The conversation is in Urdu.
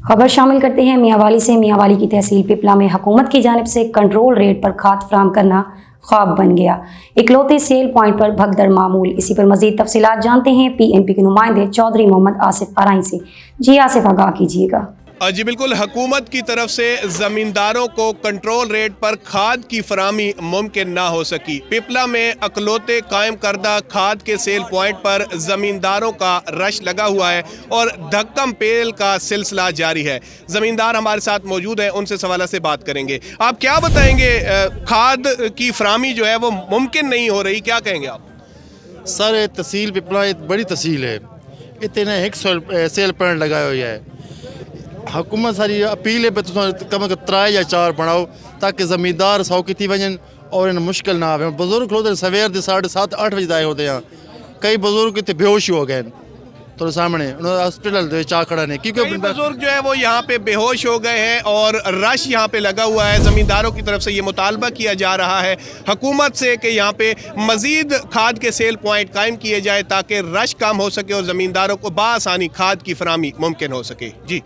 خبر شامل کرتے ہیں میاں والی سے۔ میاں والی کی تحصیل پپلا میں حکومت کی جانب سے کنٹرول ریٹ پر کھاد فراہم کرنا خواب بن گیا۔ اکلوتے سیل پوائنٹ پر بھگدڑ معمول۔ اسی پر مزید تفصیلات جانتے ہیں پی این پی کے نمائندے چودھری محمد آصف آرائیں سے۔ جی آصف، آگاہ کیجیے گا۔ جی بالکل، حکومت کی طرف سے زمینداروں کو کنٹرول ریٹ پر کھاد کی فراہمی ممکن نہ ہو سکی۔ پپلا میں اکلوتے قائم کردہ کھاد کے سیل پوائنٹ پر زمینداروں کا رش لگا ہوا ہے اور دھکم پیل کا سلسلہ جاری ہے۔ زمیندار ہمارے ساتھ موجود ہیں، ان سے سوالہ سے بات کریں گے۔ آپ کیا بتائیں گے، کھاد کی فراہمی جو ہے وہ ممکن نہیں ہو رہی، کیا کہیں گے آپ؟ سر تحصیل پپلا ایک بڑی تحصیل ہے، اتنے ایک سیل پوائنٹ لگائے ہوئے ہے۔ حکومت ساری اپیل ہے کم از کم 3 یا 4 بناؤ تاکہ زمیندار سو کیتی ونجن اور ان مشکل نہ آئے۔ بزرگ لوگ سویر دے 7:30 8 بجے آئے ہوتے ہیں، کئی بزرگ اتنے بے ہوش ہو گئے تو سامنے انہوں نے ہاسپٹل چاہ کھڑا نہیں، کئی کیونکہ بزرگ جو ہے وہ یہاں پہ بے ہوش ہو گئے ہیں اور رش یہاں پہ لگا ہوا ہے۔ زمینداروں کی طرف سے یہ مطالبہ کیا جا رہا ہے حکومت سے کہ یہاں پہ مزید کھاد کے سیل پوائنٹ قائم کیے جائے تاکہ رش کم ہو سکے اور زمینداروں کو بآسانی کھاد کی فراہمی ممکن ہو سکے۔ جی